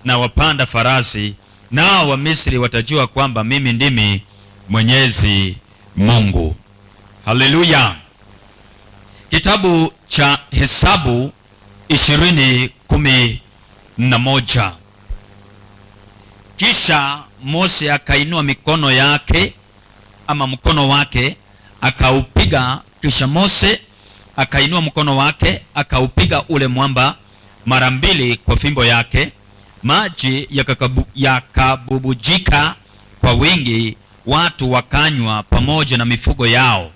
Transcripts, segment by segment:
na wapanda farasi, nao wa Misri watajua kwamba mimi ndimi Mwenyezi Mungu. Haleluya. Kitabu cha Hesabu 20:11. Kisha Mose akainua mikono yake ama mkono wake akaupiga. Kisha Mose akainua mkono wake akaupiga ule mwamba mara 2 kwa fimbo yake, maji yakabubujika kwa wingi, watu wakanywa pamoja na mifugo yao.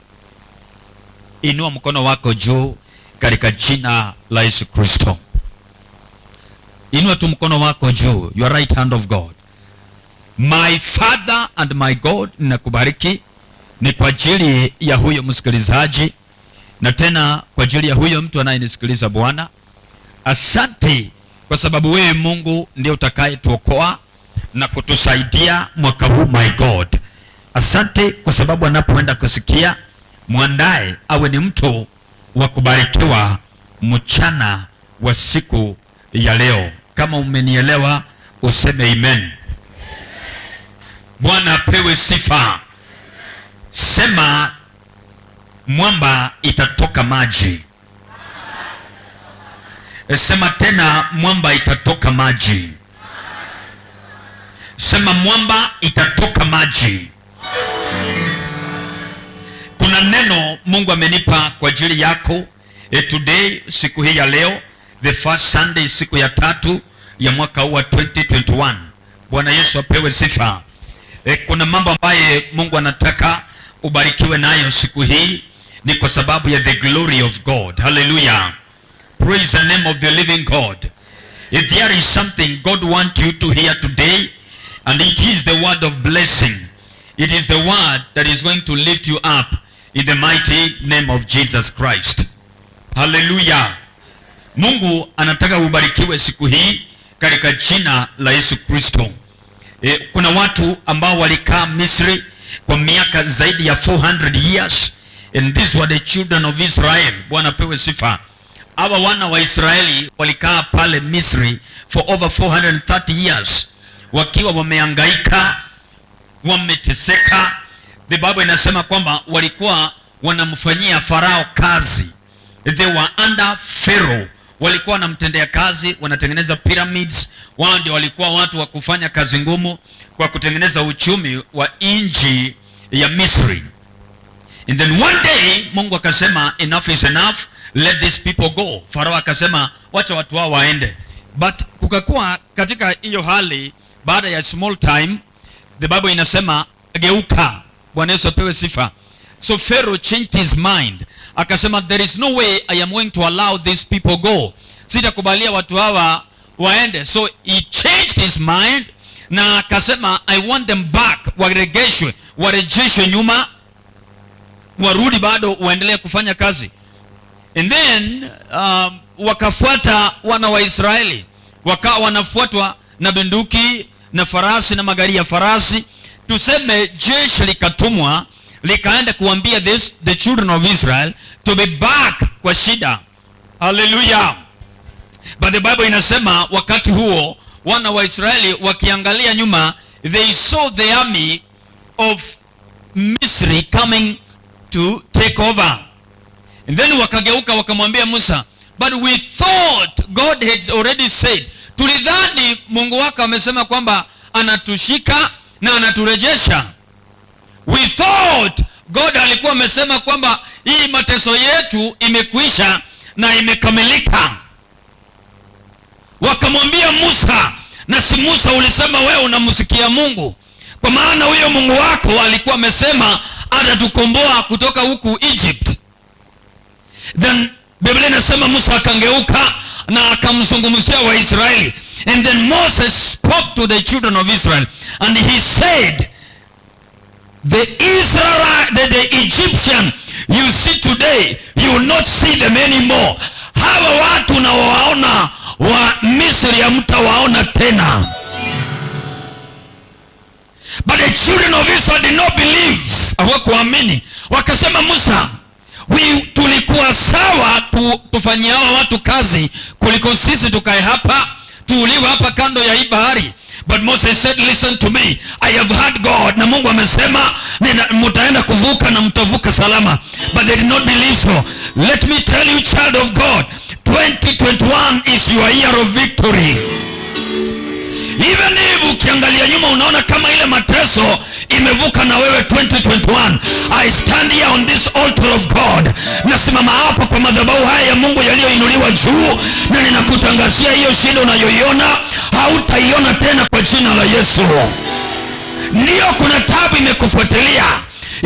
Inua mkono wako juu katika jina la Yesu Kristo. Inua tu mkono wako juu, your right hand of God. My Father and my God, ninakubariki ni kwa ajili ya huyo msikilizaji na tena kwa ajili ya huyo mtu anayenisikiliza. Bwana, asante kwa sababu wewe Mungu ndiye utakayetuokoa na kutusaidia mwaka huu. My God, asante kwa sababu anapoenda kusikia, mwandae awe ni mtu wa kubarikiwa mchana wa siku ya leo. Kama umenielewa useme amen. Bwana apewe sifa. Sema, mwamba itatoka maji. Sema tena, mwamba itatoka maji. Sema, mwamba itatoka maji. Kuna neno Mungu amenipa kwa ajili yako today, siku hii ya leo, the first Sunday, siku ya 3 ya mwaka huu wa 2021. Bwana Yesu apewe sifa. Kuna mambo ambaye Mungu anataka ubarikiwe nayo siku hii, ni kwa sababu ya the glory of God. Hallelujah. Praise the name of the living God. If there is something God wants you to hear today, and it is the word of blessing, it is the word that is going to lift you up in the mighty name of Jesus Christ. Hallelujah. Mungu anataka ubarikiwe siku hii katika jina la Yesu Kristo. Kuna watu ambao walikaa Misri kwa miaka zaidi ya 400 years, and these were the children of Israel. Bwana pewe sifa. Hawa wana wa Israeli walikaa pale Misri for over 430 years wakiwa wamehangaika, wameteseka. The Bible inasema kwamba walikuwa wanamfanyia Farao kazi. They were under Pharaoh. Walikuwa wanamtendea kazi, wanatengeneza pyramids. Wao ndio walikuwa watu wa kufanya kazi ngumu kwa kutengeneza uchumi wa nchi ya Misri. And then one day Mungu akasema enough is enough, let these people go. Farao akasema wacha watu hao waende. But kukakuwa katika hiyo hali, baada ya small time, the Bible inasema geuka. Bwana Yesu apewe sifa. So Pharaoh changed his mind. Akasema there is no way I am going to allow these people go. Sitakubalia watu hawa waende. So he changed his mind na akasema I want them back. Warejeshwe nyuma, warudi bado waendelee kufanya kazi. And then wakafuata wana wa Israeli, wakawa wanafuatwa na bunduki na farasi na magari ya farasi. Tuseme jeshi likatumwa likaenda kuambia the children of Israel to be back kwa shida. Hallelujah. But the Bible inasema wakati huo wana wa Israeli wakiangalia nyuma, they saw the army of Misri coming to take over. And then wakageuka wakamwambia Musa, but we thought God had already said, tulidhani Mungu wako amesema kwamba anatushika na anaturejesha. We thought God alikuwa amesema kwamba hii mateso yetu imekwisha na imekamilika. Wakamwambia Musa, na si Musa ulisema wewe unamsikia Mungu? Kwa maana huyo Mungu wako alikuwa amesema atatukomboa kutoka huku Egypt. Then Biblia inasema Musa akangeuka na akamzungumzia wa Israeli. And then Moses spoke to the children of Israel and he said, the Egyptian you see today, you will not see them anymore. Hawa watu na waona wa Misri hamtawaona tena. But the children of Israel did not believe. Hawakuamini. Wakasema Musa, tulikuwa sawa tufanyie hawa watu kazi kuliko sisi tukae hapa tuuliwe hapa kando ya hii bahari. But Moses said, listen to me, I have heard God. Na Mungu amesema mtaenda kuvuka na mtavuka salama. But they did not believe so. Let me tell you, child of God, 2021 is your year of victory. Even if ukiangalia nyuma unaona kama ile mateso imevuka na wewe 2021, I stand here on this altar of God. Nasimama hapa kwa madhabahu haya ya Mungu yaliyoinuliwa juu, na ninakutangazia hiyo shida unayoiona hautaiona tena kwa jina la Yesu. Ndio kuna tabu imekufuatilia,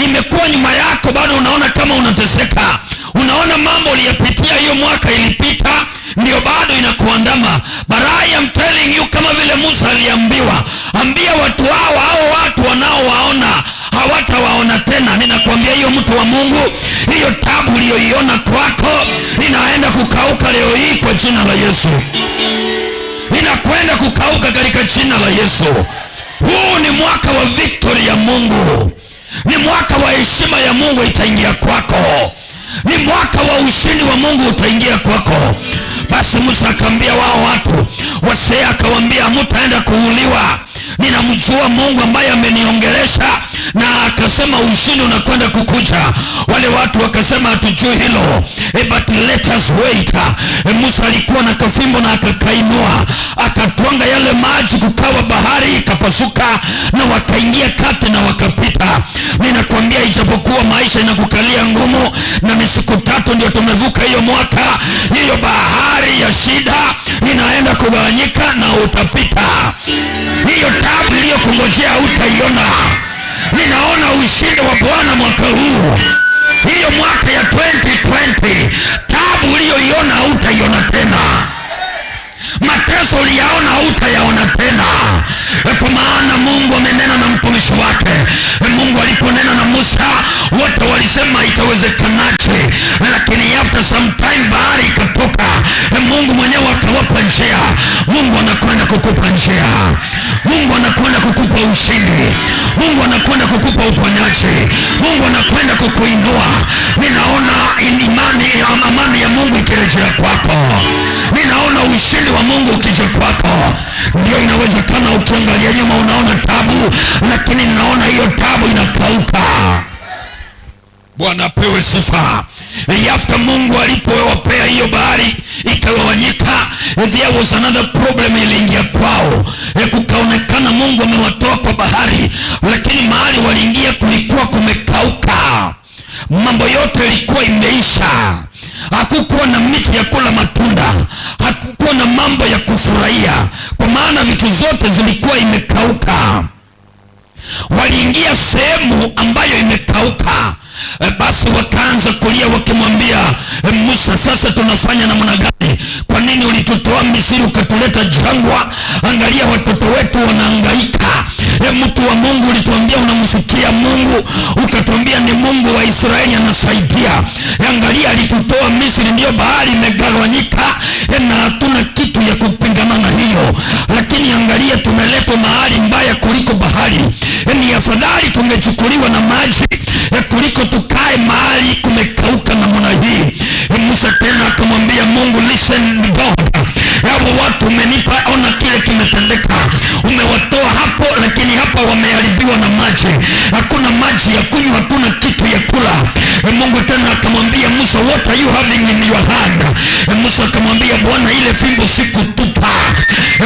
imekuwa nyuma yako, bado unaona kama unateseka. Unaona mambo uliyopitia hiyo mwaka ilipita, ndio bado inakuandama. But I am telling you, kama vile Musa aliambiwa, ambia watu hao watu wanaowaona hawatawaona tena. Ninakwambia hiyo mtu wa Mungu, hiyo tabu uliyoiona kwako inaenda kukauka leo hii kwa jina la Yesu. Inakwenda kukauka katika jina la Yesu. Huu ni mwaka wa victory ya Mungu. Ni mwaka wa heshima ya Mungu itaingia kwako. Ni mwaka wa ushindi wa Mungu utaingia kwako. Basi Musa akaambia wao watu, Hosea akawaambia, mtaenda kuuliwa. Ninamjua Mungu ambaye ameniongelesha na akasema ushindi unakwenda kukuja. Wale watu wakasema hatujui hilo. But let us wait. Musa alikuwa na kafimbo na akakainua, akatwanga yale maji, kukawa bahari ikapasuka, na wakaingia kati na wakapita. Ninakwambia ijapokuwa maisha inakukalia ngumu na ni siku 3 ndio tumevuka hiyo mwaka, hiyo bahari ya shida inaenda kugawanyika na utapita. Hiyo tabu iliyokungojea utaiona. Ninaona ushindi wa Bwana mwaka huu. Hiyo mwaka ya 2020, tabu uliyoiona utaiona tena. Mateso uliyaona hutayaona tena. Kwa maana Mungu amenena na mtumishi wake. Mungu aliponena na Musa, wote walisema itawezekanaje? Lakini after some time bahari ikatoka. Mungu mwenyewe akawapa njia. Mungu anakwenda kukupa njia. Mungu anakwenda kukupa ushindi. Mungu anakwenda kukupa uponyaji. Mungu anakwenda kukuinua. Ninaona amani ya Mungu ikirejea kwako. Ninaona ushindi wa Mungu ukija kwako. Ndio inawezekana ukiangalia nyuma unaona tabu, lakini ninaona hiyo tabu inakauka. Bwana apewe sifa. After Mungu alipowapea hiyo bahari ikawanyika, there was another problem iliingia kwao. Kukaonekana Mungu amewatoa kwa bahari, lakini mahali waliingia kulikuwa kumekauka. Mambo yote ilikuwa imeisha. Hakukuwa na miti ya kula matunda. Hakukuwa na mambo ya kufurahia, kwa maana vitu zote zilikuwa imekauka. Waliingia sehemu ambayo imekauka. Basi wakaanza kulia wakimwambia Musa, sasa tunafanya namna gani? Kwa nini ulitutoa Misri ukatuleta jangwa? Angalia watoto wetu wanahangaika. Mtu wa Mungu, ulituambia unamsikia Mungu, ukatuambia ni Mungu wa Israeli anasaidia. Angalia alitutoa Misri, ndio bahari imegawanyika na hatuna kitu ya kupingana na hiyo. Lakini angalia tumeletwa mahali mbaya kuliko bahari. Ni afadhali tungechukuliwa na maji kuliko tukae mahali kumekauka namna hii. Musa tena akamwambia Mungu, listen God, hao watu umenipa, ona kile kimetendeka. Umewatoa hapo, lakini hapa wameharibiwa na maji. Hakuna maji ya kunywa, hakuna kitu ya kula. Mungu tena akamwambia Musa, what are you having in your hand? Musa akamwambia Bwana, ile fimbo sikutupa.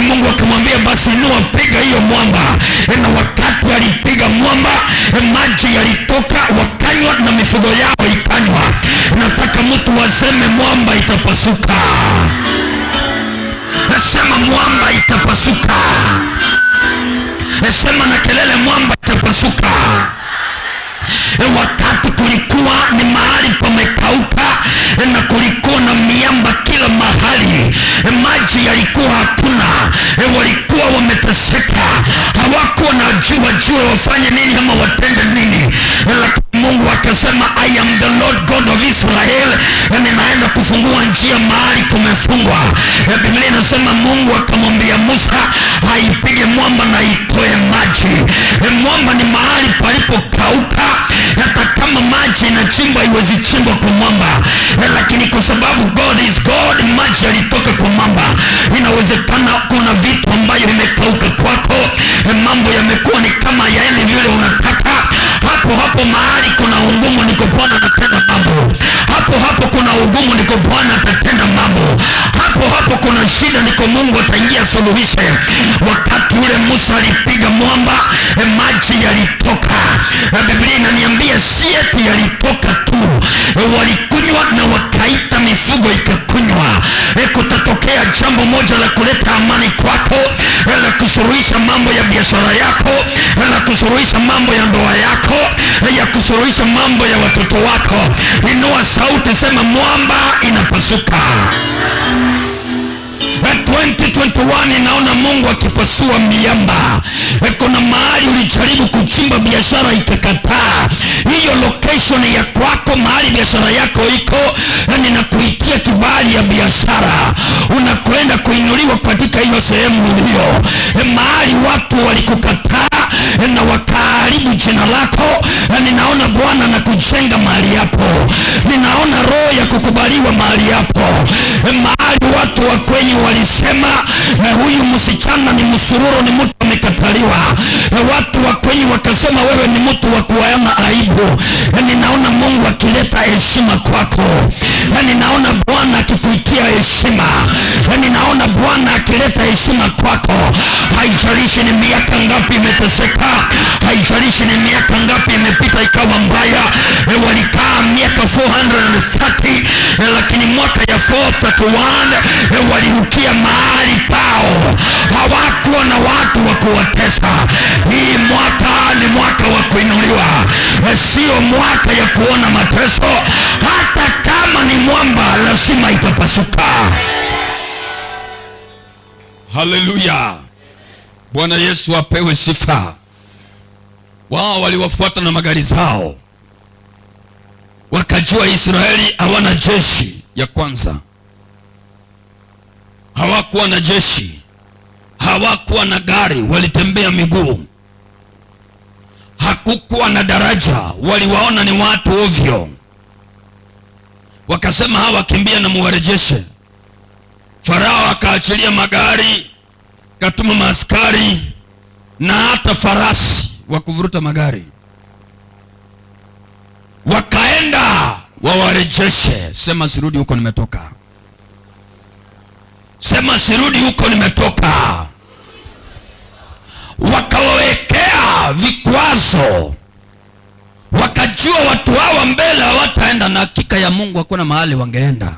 Mungu akamwambia basi inua, piga hiyo mwamba. Na wakati alipiga mwamba, maji yalitoka, wakanywa na mifugo yao ikanywa. Nataka mtu waseme mwamba itapasuka. Nasema mwamba itapasuka. Nasema na kelele, mwamba itapasuka. Wakati kulikuwa ni mahali pamekauka na kulikuwa na miamba kila mahali, maji yalikuwa hakuna, walikuwa wameteseka, hawakuwa na jua wafanye nini ama watende nini. Lakini Mungu akasema, I am the Lord God of Israel, na ninaenda kufungua njia mahali kumefungwa. Biblia inasema Mungu akamwambia Musa haipige mwamba na itoe maji. Mwamba ni mahali palipokauka. Hata kama maji inachimba haiwezi chimbwa kwa mwamba, lakini kwa sababu God is God, maji yalitoka kwa mwamba. Inawezekana kuna vitu ambayo imekauka kwako, mambo yamekuwa ni kama yaende vile unataka. Hapo mahali kuna ugumu, niko Bwana atatenda mambo. Hapo kuna ugumu, niko Bwana atatenda mambo. Hapo kuna shida, niko Mungu ataingia suluhisho. Wakati ule Musa alipiga mwamba, maji yalitoka. Biblia inaniambia si eti yalitoka tu, walikunywa na wakaita mifugo ikakunywa. Kutatokea jambo moja la kuleta amani kwako, la kusuluhisha mambo ya biashara yako, la kusuluhisha mambo ya ndoa yako, ya kusuluhisha mambo ya watoto wako. Inua sauti, sema mwamba inapasuka. 2021 inaona Mungu akipasua miamba. Kuna mahali ulijaribu kuchimba biashara ikakataa. Hiyo location ya kwako, mahali biashara yako iko, ninakuitia kibali ya biashara. Unakwenda kuinuliwa katika hiyo sehemu hiyo. Mahali watu walikukataa na wakaharibu jina lako, ninaona Bwana anakujenga mahali hapo. Ninaona roho ya kukubaliwa mahali hapo. Mahali watu wa kwenye walisema huyu msichana ni msururu, ni mtu amekataliwa. Watu wa kwenye wakasema wewe ni mtu wa kuona aibu. Ninaona Mungu akileta heshima kwako. Ninaona Bwana akikuitia heshima. Ninaona Bwana akileta heshima kwako. Haijalishi ni miaka ngapi imeteseka, haijalishi ni miaka ngapi imepita ikawa mbaya. Walikaa miaka 430, lakini mwaka ya 431 walirukia mahali pao. Hawakuwa na watu wa kuwatesa. Hii mwaka ni mwaka wa kuinuliwa, sio mwaka ya kuona mateso. Hata kama ni mwamba, lazima itapasuka. Haleluya, Bwana Yesu apewe sifa. Wao waliwafuata na magari zao, wakajua Israeli hawana jeshi. Ya kwanza, hawakuwa na jeshi, hawakuwa na gari, walitembea miguu. Hakukuwa na daraja, waliwaona ni watu ovyo. Wakasema hawa kimbia na muwarejeshe. Farao akaachilia magari, katuma maaskari na hata farasi wa kuvuruta magari. Wakaenda wawarejeshe. Sema sirudi huko nimetoka. Sema sirudi huko nimetoka. Wakawawekea vikwazo. Wakajua watu hawa mbele hawataenda, na hakika ya Mungu hakuna mahali wangeenda.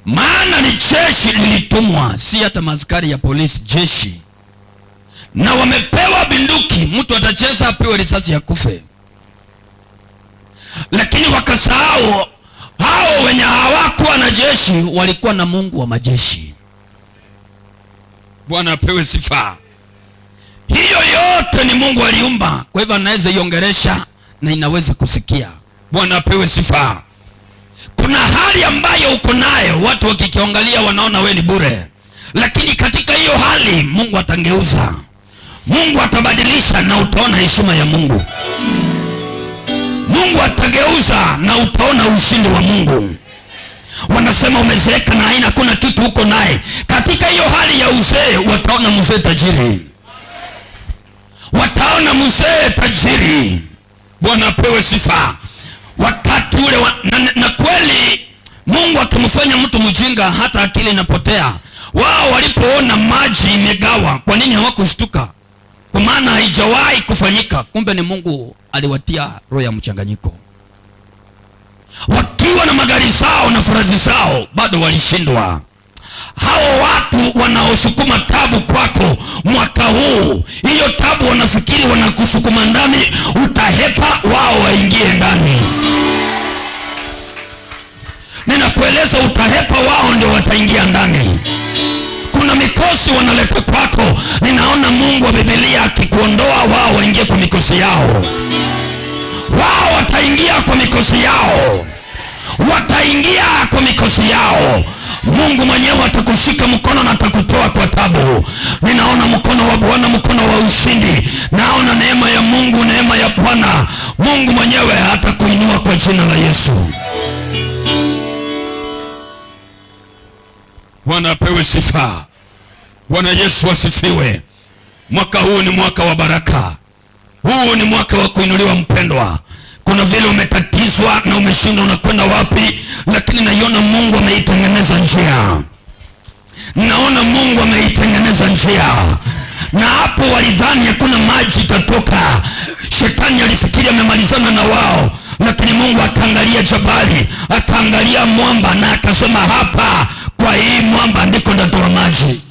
Maana ni jeshi lilitumwa, si hata maaskari ya polisi, jeshi. Na wamepewa bunduki, mtu atacheza apewe risasi ya kufe. Lakini wakasahau hao wenye hawakuwa na jeshi walikuwa na Mungu wa majeshi. Bwana apewe sifa. Hiyo yote ni Mungu aliumba, kwa hivyo anaweza iongeresha na inaweza kusikia. Bwana apewe sifa. Kuna hali ambayo uko nayo, watu wakikiangalia wanaona we ni bure, lakini katika hiyo hali Mungu atangeuza, Mungu atabadilisha na utaona heshima ya Mungu. Mungu atageuza na utaona ushindi wa Mungu. Wanasema umezeeka na haina kuna kitu uko naye. Katika hiyo hali ya uzee wataona mzee tajiri. Wataona mzee tajiri. Bwana apewe sifa. Wakati ule na kweli Mungu akimfanya mtu mjinga hata akili inapotea. Wao walipoona maji imegawa, kwa nini hawakushtuka? Kwa maana haijawahi kufanyika. Kumbe ni Mungu aliwatia roho ya mchanganyiko. Wakiwa na magari zao na farasi zao bado walishindwa. Hao watu wanaosukuma tabu kwako mwaka huu, hiyo tabu wanafikiri wanakusukuma ndani, utahepa, wao waingie ndani. Ninakueleza utahepa, wao ndio wataingia ndani. Kuna mikosi wanaleta kwako, ninaona Mungu wa Biblia akikuondoa, wao waingie kwa mikosi yao. Wao wataingia kwa mikosi yao. Wataingia kwa mikosi yao. Mungu mwenyewe atakushika mkono na atakutoa kwa tabu. Ninaona mkono wa Bwana, mkono wa ushindi. Naona neema ya Mungu, neema ya Bwana. Mungu mwenyewe atakuinua kwa jina la Yesu. Bwana apewe sifa. Bwana Yesu asifiwe. Mwaka huu ni mwaka wa baraka. Huu ni mwaka wa kuinuliwa mpendwa. Kuna vile umetatizwa na umeshindwa unakwenda wapi, lakini naiona Mungu ameitengeneza njia. Naona Mungu ameitengeneza njia. Na hapo walidhani hakuna maji itatoka. Shetani alifikiri amemalizana na wao, lakini Mungu akaangalia jabali, akaangalia mwamba na akasema hapa kwa hii mwamba ndiko ndatoa maji.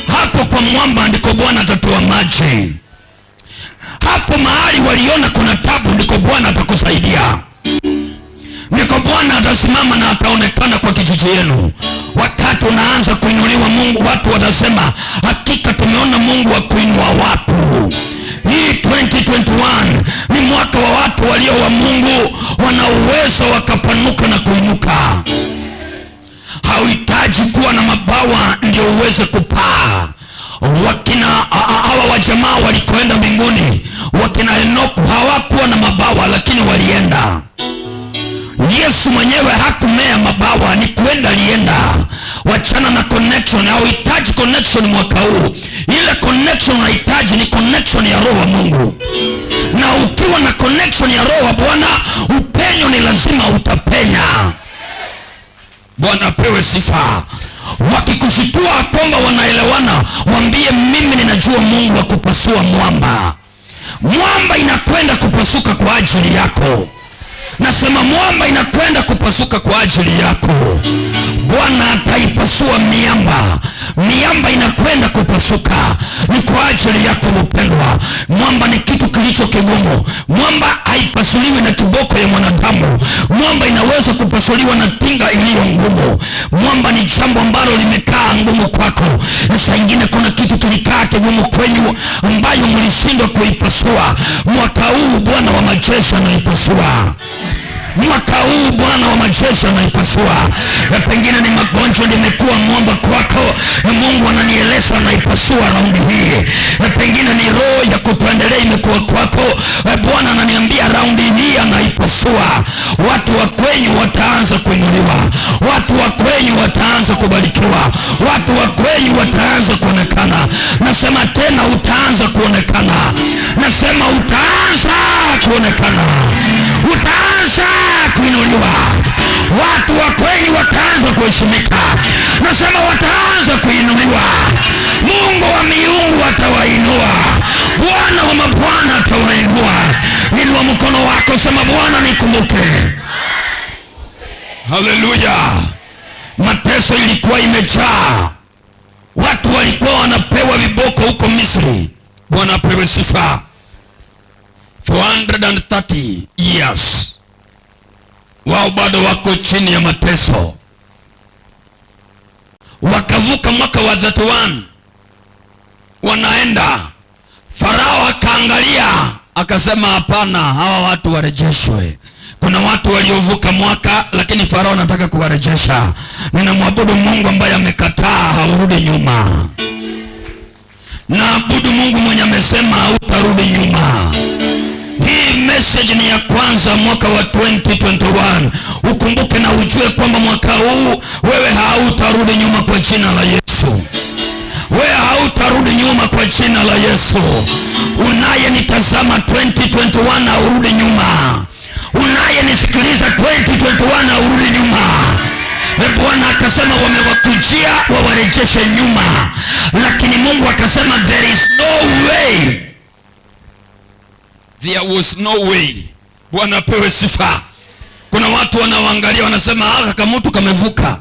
Hapo kwa mwamba ndiko Bwana atatoa maji. Hapo mahali waliona kuna tabu ndiko Bwana atakusaidia. Ndiko Bwana atasimama na ataonekana kwa kijiji yenu. Wakati unaanza kuinuliwa Mungu, watu watasema hakika tumeona Mungu wa kuinua watu. Hii 2021 ni mwaka wa watu walio wa Mungu, wana uwezo wakapanuka na kuinuka. Hauhitaji kuwa na mabawa ndio uweze kupaa. Wakina hawa wajamaa walikoenda mbinguni, wakina Enoku hawakuwa na mabawa lakini walienda. Yesu mwenyewe hakumea mabawa, ni kuenda alienda. Wachana na connection. Hauhitaji connection mwaka huu. Ile connection unahitaji ni connection ya Roho wa Mungu. Na ukiwa na connection ya Roho wa Bwana, upenyo ni lazima utapenya. Bwana apewe sifa. Wakikushitua kwamba wanaelewana, waambie mimi ninajua Mungu wa kupasua mwamba. Mwamba inakwenda kupasuka kwa ajili yako. Nasema mwamba inakwenda kupasuka kwa ajili yako. Bwana ataipasua miamba. Miamba inakwenda kupasuka. Ni kwa ajili yako mpendwa. Mwamba ni kitu kilicho kigumu. Mwamba haipasuliwi na kiboko ya mwanadamu. Mwamba inaweza kupasuliwa na tinga iliyo ngumu. Mwamba ni jambo ambalo limekaa ngumu kwako. Sasa ingine kuna kitu kilikaa kigumu kwenyu ambayo mlishindwa kuipasua. Mwaka huu Bwana wa majeshi anaipasua. Mwaka huu Bwana wa majeshi anaipasua. Pengine ni magonjwa limekuwa mwamba kwako, Mungu ananieleza anaipasua raundi hii. Pengine ni roho ya kutoendelea imekuwa kwako, Bwana ananiambia raundi hii anaipasua. Watu wa kwenyu wataanza kuinuliwa. Watu wa kwenyu wataanza kubarikiwa. Watu wa kwenyu wataanza kuonekana. Nasema tena utaanza kuonekana. Nasema utaanza kuonekana. Utaanza kuinuliwa. Watu wa kweli wataanza kuheshimika. Nasema wataanza kuinuliwa. Mungu wa miungu atawainua. Bwana wa mabwana atawainua. Inua mkono wako, sema Bwana nikumbuke. Haleluya. Mateso ilikuwa imejaa. Watu walikuwa wanapewa viboko huko Misri. Bwana apewe sifa. 430 years wao bado wako chini ya mateso. Wakavuka mwaka wa 31 wanaenda. Farao akaangalia akasema hapana, hawa watu warejeshwe. Kuna watu waliovuka mwaka lakini Farao anataka kuwarejesha. Ninamwabudu Mungu ambaye amekataa haurudi nyuma. Naabudu Mungu mwenye amesema hautarudi nyuma. Hii message ni ya kwanza mwaka wa 2021. Ukumbuke na ujue kwamba mwaka huu wewe hautarudi nyuma kwa jina la Yesu. Wewe hautarudi nyuma kwa jina la Yesu. Unayenitazama 2021 haurudi nyuma. Unayenisikiliza 2021 haurudi nyuma. Bwana akasema wamewakujia wawarejeshe nyuma. Lakini Mungu akasema there is no way. There was no way. Bwana apewe sifa. Kuna watu wanaoangalia wanasema kama mtu kamevuka.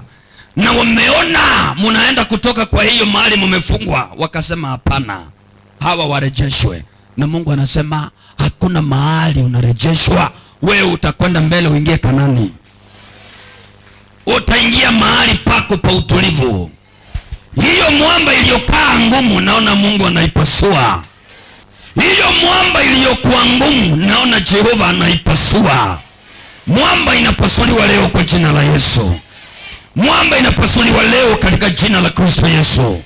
Na wameona mnaenda kutoka kwa hiyo mahali mmefungwa, wakasema hapana, hawa warejeshwe. Na Mungu anasema hakuna mahali unarejeshwa. Wewe utakwenda mbele uingie Kanani. Utaingia mahali pako pa utulivu. Hiyo mwamba iliyokaa ngumu naona Mungu anaipasua. Hiyo mwamba iliyokuwa ngumu naona Jehova anaipasua. Mwamba inapasuliwa leo kwa jina la Yesu. Mwamba inapasuliwa leo katika jina la Kristo Yesu.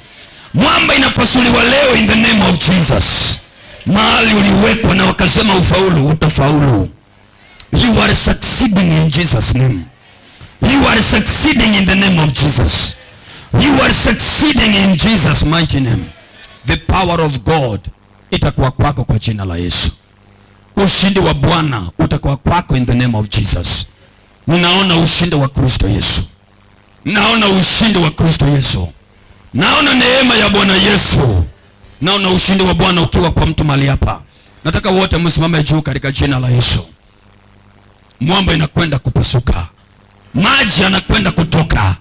Mwamba inapasuliwa leo in the name of Jesus. Mahali uliwekwa na wakasema ufaulu, utafaulu. You are succeeding in Jesus name. You are succeeding in the name of Jesus. You are succeeding in Jesus mighty name. The power of God itakuwa kwako kwa jina la Yesu. Ushindi wa Bwana utakuwa kwako in the name of Jesus. Ninaona ushindi wa Kristo Yesu. Naona ushindi wa Kristo Yesu. Naona neema ya Bwana Yesu. Naona ushindi wa Bwana ukiwa kwa mtu mahali hapa. Nataka wote msimame juu katika jina la Yesu. Mwamba inakwenda kupasuka. Maji yanakwenda kutoka.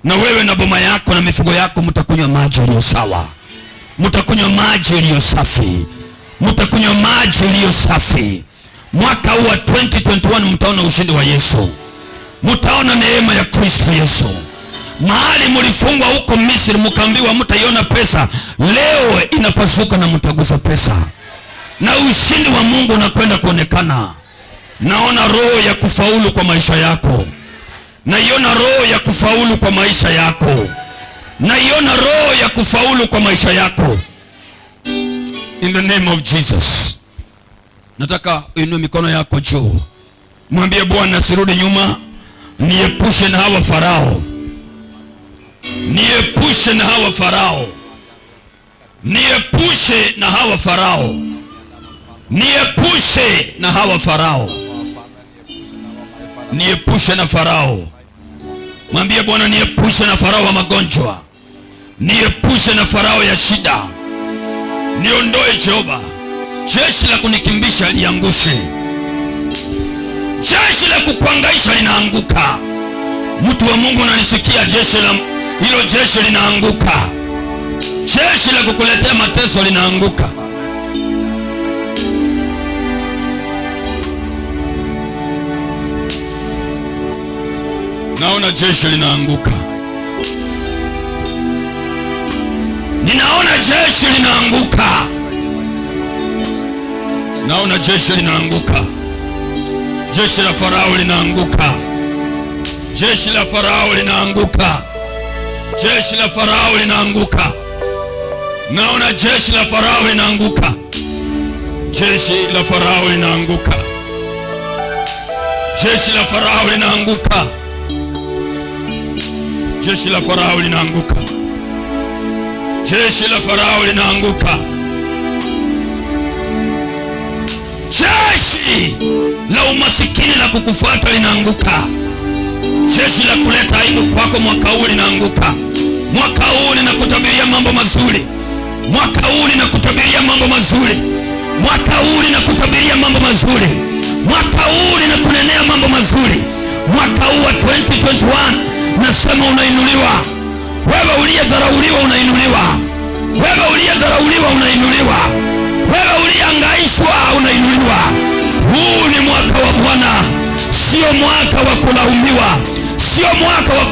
Na wewe na boma yako na mifugo yako mtakunywa maji yaliyo sawa. Mtakunywa maji yaliyo safi. Mtakunywa maji yaliyo safi. Mwaka huu wa 2021 mtaona ushindi wa Yesu. Mtaona neema ya Kristo Yesu. Mahali mlifungwa huko Misri mkaambiwa mtaiona pesa, leo inapasuka na mtagusa pesa. Na ushindi wa Mungu unakwenda kuonekana. Naona roho ya kufaulu kwa maisha yako. Naiona roho ya kufaulu kwa maisha yako. Naiona roho ya kufaulu kwa maisha yako. In the name of Jesus. Nataka uinue mikono yako juu. Mwambie Bwana sirudi nyuma. Niepushe na hawa Farao. Niepushe na hawa Farao. Niepushe na hawa Farao. Niepushe na hawa Farao. Niepushe na Farao. Mwambie Bwana niepushe na Farao wa magonjwa. Niepushe na Farao ya shida. Niondoe Jehova. Jeshi la kunikimbisha liangushe. Jeshi la kukuangaisha linaanguka. Mtu wa Mungu unanisikia, jeshi la hilo jeshi linaanguka. Jeshi la kukuletea mateso linaanguka. Naona jeshi linaanguka. Ninaona jeshi linaanguka. Naona jeshi linaanguka. Jeshi la Farao linaanguka. Jeshi la Farao linaanguka. Jeshi la Farao linaanguka. Naona jeshi la Farao linaanguka. Jeshi la Farao linaanguka. Jeshi la Farao linaanguka. Jeshi la Farao linaanguka. Jeshi la Farao linaanguka. Jeshi la umasikini la kukufuata linaanguka. Jeshi la kuleta aibu kwako mwaka huu linaanguka. Mwaka huu ninakutabiria mambo mazuri. Mwaka huu ninakutabiria mambo mazuri. Mwaka huu ninakutabiria mambo mazuri. Mwaka huu ninakunenea mambo mazuri. Mwaka huu wa 2021 nasema unainuliwa. Wewe uliyedharauliwa unainuliwa. Wewe uliyedharauliwa unainuliwa. Wewe uliyehangaishwa unainuliwa. Huu ni mwaka wa Bwana. Sio mwaka wa kulaumiwa. Sio mwaka wa